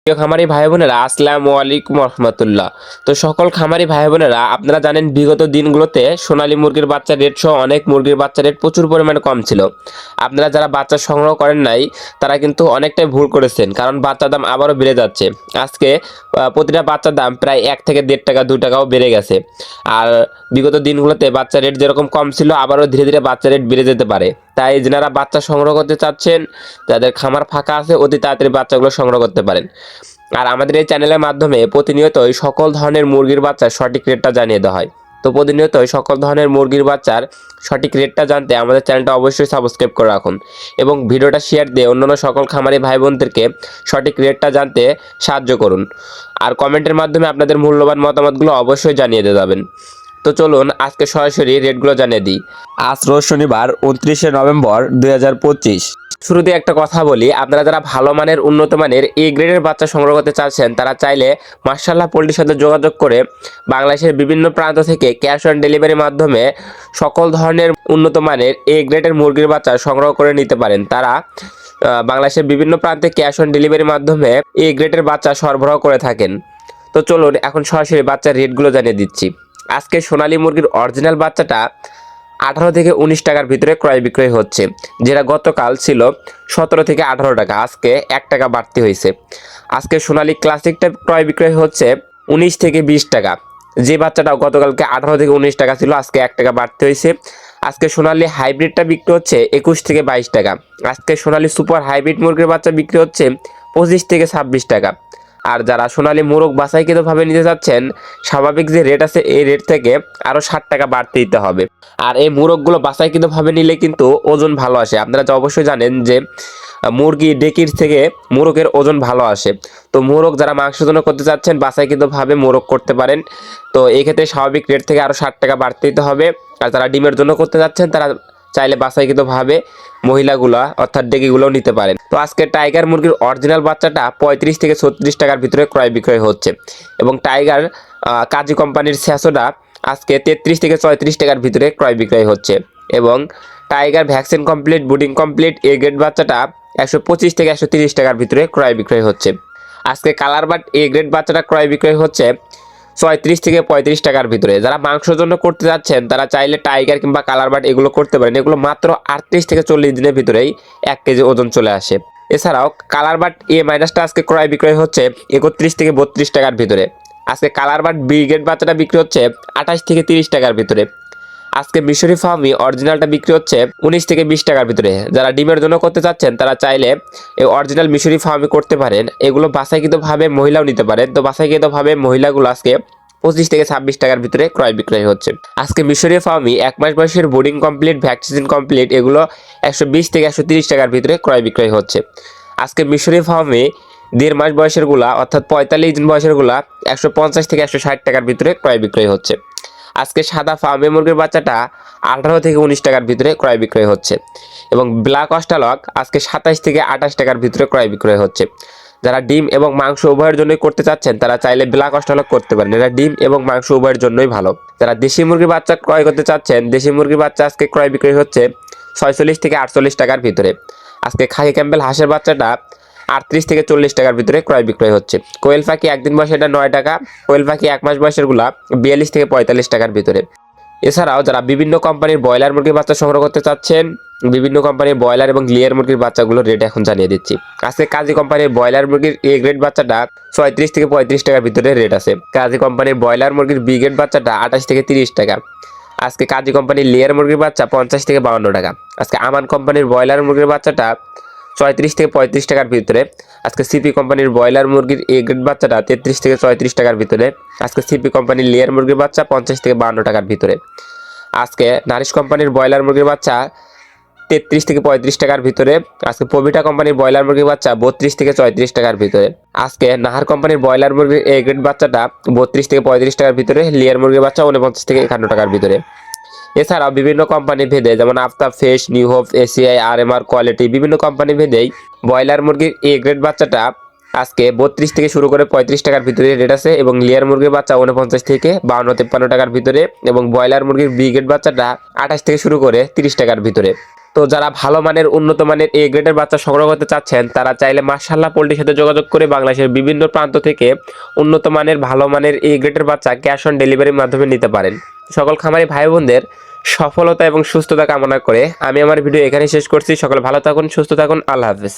প্রিয় খামারি ভাই বোনেরা, আসসালামু আলাইকুম রহমতুল্লাহ। তো সকল খামারি ভাই বোনেরা, আপনারা জানেন বিগত দিনগুলোতে সোনালী মুরগির বাচ্চা রেট সহ অনেক মুরগির বাচ্চা রেট প্রচুর পরিমাণে কম ছিল। আপনারা যারা বাচ্চা সংগ্রহ করেন নাই তারা কিন্তু অনেকটাই ভুল করেছেন, কারণ বাচ্চার দাম আবারও বেড়ে যাচ্ছে। আজকে প্রতিটা বাচ্চার দাম প্রায় 1 থেকে 1.5 টাকা 2 টাকাও বেড়ে গেছে। আর বিগত দিনগুলোতে বাচ্চা রেট যেরকম কম ছিল, আবারও ধীরে ধীরে বাচ্চা রেট বেড়ে যেতে পারে। তাই যারা বাচ্চা সংগ্রহ করতে চাচ্ছেন, যাদের খামার ফাঁকা আছে, অতি তাড়াতাড়ি বাচ্চাগুলো সংগ্রহ করতে পারেন। আর আমাদের এই চ্যানেলের মাধ্যমে প্রতিনিয়তই সকল ধরনের মুরগির বাচ্চার সঠিক রেটটা জানিয়ে দেওয়া হয়। তো প্রতিনিয়তই সকল ধরনের মুরগির বাচ্চার সঠিক রেটটা জানতে আমাদের চ্যানেলটা অবশ্যই সাবস্ক্রাইব করে রাখুন এবং ভিডিওটা শেয়ার দিয়ে অন্যান্য সকল খামারি ভাই বোনদেরকে সঠিক রেটটা জানতে সাহায্য করুন। আর কমেন্টের মাধ্যমে আপনাদের মূল্যবান মতামতগুলো অবশ্যই জানিয়ে দিয়ে যাবেন। তো চলুন আজকে সরাসরি রেটগুলো জানিয়ে দিই। আজ রোজ শনিবার 29শে নভেম্বর 2025। শুরুতে একটা কথা বলি, আপনারা যারা ভালো মানের উন্নত মানের এ গ্রেডের বাচ্চা সংগ্রহ করতে চাচ্ছেন, তারা চাইলে মাশাআল্লাহ পোল্ট্রির সাথে যোগাযোগ করে বাংলাদেশের বিভিন্ন প্রান্ত থেকে ক্যাশ অন ডেলিভারির মাধ্যমে সকল ধরনের উন্নত মানের এ গ্রেডের মুরগির বাচ্চা সংগ্রহ করে নিতে পারেন। তারা বাংলাদেশের বিভিন্ন প্রান্তে ক্যাশ অন ডেলিভারির মাধ্যমে এ গ্রেডের বাচ্চা সরবরাহ করে থাকেন। তো চলুন এখন সরাসরি বাচ্চার রেটগুলো জানিয়ে দিচ্ছি। আজকে সোনালী মুরগির অরিজিনাল বাচ্চাটা 18 থেকে 19 টাকার ভিতরে ক্রয় বিক্রয় হচ্ছে, যেটা গতকাল ছিল 17 থেকে 18 টাকা, আজকে 1 টাকা বাড়তি হয়েছে। আজকে সোনালী ক্লাসিকটা ক্রয় বিক্রয় হচ্ছে 19 থেকে 20 টাকা, যে বাচ্চাটা গতকালকে 18 থেকে 19 টাকা ছিল, আজকে 1 টাকা বাড়তি হয়েছে। আজকে সোনালী হাইব্রিডটা বিক্রি হচ্ছে 21 থেকে 22 টাকা। আজকে সোনালী সুপার হাইব্রিড মুরগির বাচ্চা বিক্রি হচ্ছে 25 থেকে 26 টাকা। আর যারা সোনালী মোরগ বাছাইকৃতভাবে নিতে যাচ্ছেন, স্বাভাবিক যে রেট আছে এই রেট থেকে আরও 60 টাকা বাড়তে দিতে হবে। আর এই মোরগগুলো বাছাইকৃতভাবে নিলে কিন্তু ওজন ভালো আসে। আপনারা তো অবশ্যই জানেন যে মুরগি ডেকির থেকে মোরগের ওজন ভালো আসে। তো মোরগ যারা মাংসের জন্য করতে চাচ্ছেন, বাছাইকৃতভাবে মোরগ করতে পারেন। তো এই ক্ষেত্রে স্বাভাবিক রেট থেকে আরও 60 টাকা বাড়তে দিতে হবে। আর যারা ডিমের জন্য করতে যাচ্ছেন, তারা চাইলে বাছাইকৃতভাবে মহিলাগুলা অর্থাৎ ডেকিগুলোও নিতে পারেন। তো আজকে টাইগার মুরগির অরিজিনাল বাচ্চাটা 35 থেকে 36 টাকার ভিতরে ক্রয় বিক্রয় হচ্ছে এবং টাইগার কাজী কোম্পানির স্যাসোডা আজকে 33 থেকে 34 টাকার ভিতরে ক্রয় বিক্রয় হচ্ছে এবং tiger vaccine complete বুডিং complete A grade বাচ্চাটা 125 থেকে 130 টাকার ভিতরে ক্রয় বিক্রয় হচ্ছে। আজকে কালার বাট এ গ্রেড বাচ্চাটা ক্রয় বিক্রয় হচ্ছে 36 থেকে 35 টাকার ভিতরে। যারা মাংসের জন্য করতে যাচ্ছেন, তারা চাইলে টাইগার কিংবা কালার বাট এগুলো করতে পারেন। এগুলো মাত্র 38 থেকে 40 দিনের ভিতরেই 1 কেজি ওজন চলে আসে। এছাড়াও কালার বাট এ মাইনাসটা আজকে ক্রয় বিক্রয় হচ্ছে 31 থেকে 32 টাকার ভিতরে। আজকে কালার বাট বি গ্রেড বাচ্চাটা বিক্রি হচ্ছে 28 থেকে 30 টাকার ভিতরে। আজকে মিশরি ফার্মি অরিজিনালটা বিক্রি হচ্ছে 19 থেকে 20 টাকার ভিতরে। যারা ডিমের জন্য করতে চাচ্ছেন, তারা চাইলে এই অরিজিনাল মিশরি ফার্মি করতে পারেন। এগুলো বাছাইকৃতভাবে মহিলাও নিতে পারেন। তো বাছাইকৃতভাবে মহিলাগুলো আজকে 25 থেকে 26 টাকার ভিতরে ক্রয় বিক্রয় হচ্ছে। আজকে মিশরি ফার্মি 1 মাস বয়সের বোর্ডিং কমপ্লিট ভ্যাকসিন কমপ্লিট এগুলো 120 থেকে 130 টাকার ভিতরে ক্রয় বিক্রয় হচ্ছে। আজকে মিশরি ফার্মি 1.5 মাস বয়সের গুলা অর্থাৎ 45 দিন বয়সের গুলা 150 থেকে 160 টাকার ভিতরে ক্রয় বিক্রয় হচ্ছে। আজকে সাদা ফার্মে মুরগির বাচ্চাটা 18 থেকে 19 টাকার ভিতরে ক্রয় বিক্রয় হচ্ছে এবং ব্ল্যাক অস্ট্রালক আজকে 27 থেকে 28 টাকার ভিতরে ক্রয় বিক্রয় হচ্ছে। যারা ডিম এবং মাংস উভয়ের জন্যই করতে চাচ্ছেন, তারা চাইলে ব্ল্যাক অস্ট্রালক করতে পারেন। এটা ডিম এবং মাংস উভয়ের জন্যই ভালো। যারা দেশি মুরগির বাচ্চা ক্রয় করতে চাচ্ছেন, দেশি মুরগির বাচ্চা আজকে ক্রয় বিক্রয় হচ্ছে 46 থেকে 48 টাকার ভিতরে। আজকে খাকি ক্যাম্বেল হাঁসের বাচ্চাটা 38 থেকে 40 টাকার ভিতরে ক্রয় বিক্রয় হচ্ছে। কোয়েল পাখি একদিন বয়সে এটা 9 টাকা। কোয়েল পাখি 1 মাস বয়সের গুলা 42 থেকে 45 টাকার ভিতরে। এছাড়াও যারা বিভিন্ন কোম্পানির ব্রয়লার মুরগির বাচ্চা সংগ্রহ করতে চাচ্ছেন, বিভিন্ন কোম্পানির ব্রয়লার এবং লেয়ার মুরগির বাচ্চাগুলোর রেট এখন জানিয়ে দিচ্ছি। আজকে কাজী কোম্পানির ব্রয়লার মুরগির এ গ্রেড বাচ্চাটা 36 থেকে 35 টাকার ভিতরে রেট আছে। কাজী কোম্পানির ব্রয়লার মুরগির বি গ্রেড বাচ্চাটা 28 থেকে 30 টাকা। আজকে কাজী কোম্পানির লেয়ার মুরগির বাচ্চা 50 থেকে 52 টাকা। আজকে আমান কোম্পানির ব্রয়লার মুরগির বাচ্চাটা 34 থেকে 35 টাকার ভিতরে। আজকে সিপি কোম্পানির ব্রয়লার মুরগির এ গ্রেড বাচ্চাটা 33 থেকে 34 টাকার ভিতরে। আজকে সিপি কোম্পানির লেয়ার মুরগির বাচ্চা 50 থেকে 52 টাকার ভিতরে। আজকে নারিশ কোম্পানির ব্রয়লার মুরগির বাচ্চা 33 থেকে 35 টাকার ভিতরে। আজকে পবিটা কোম্পানির ব্রয়লার মুরগির বাচ্চা 32 থেকে 34 টাকার ভিতরে। আজকে নাহার কোম্পানির ব্রয়লার মুরগির এ গ্রেড বাচ্চাটা 32 থেকে 35 টাকার ভিতরে। লেয়ার মুরগির বাচ্চা 49 থেকে 51 টাকার ভিতরে। এছাড়াও বিভিন্ন কোম্পানি ভেদে, যেমন Aftab fresh, New Hope, ACI, RMR quality, বিভিন্ন কোম্পানি ভেদেই ব্রয়লার মুরগির এ গ্রেড বাচ্চাটা আজকে 32 থেকে শুরু করে 35 টাকার ভিতরে রেট আছে এবং লেয়ার মুরগির বাচ্চা 49 থেকে 52-53 টাকার ভিতরে এবং ব্রয়লার মুরগির বি গ্রেড বাচ্চাটা 28 থেকে শুরু করে 30 টাকার ভিতরে। তো যারা ভালো মানের উন্নত মানের এ গ্রেডের বাচ্চা সংগ্রহ করতে চাচ্ছেন তারা চাইলে মাশাআল্লাহ পোল্ট্রির সাথে যোগাযোগ করে বাংলাদেশের বিভিন্ন প্রান্ত থেকে উন্নত মানের ভালো মানের এ গ্রেডের বাচ্চা ক্যাশ অন ডেলিভারির মাধ্যমে নিতে পারেন। সকল খামারি ভাই বোনদের সফলতা এবং সুস্থতা কামনা করে আমি আমার ভিডিও এখানেই শেষ করছি। সকলে ভালো থাকুন, সুস্থ থাকুন, আল্লাহ হাফেজ।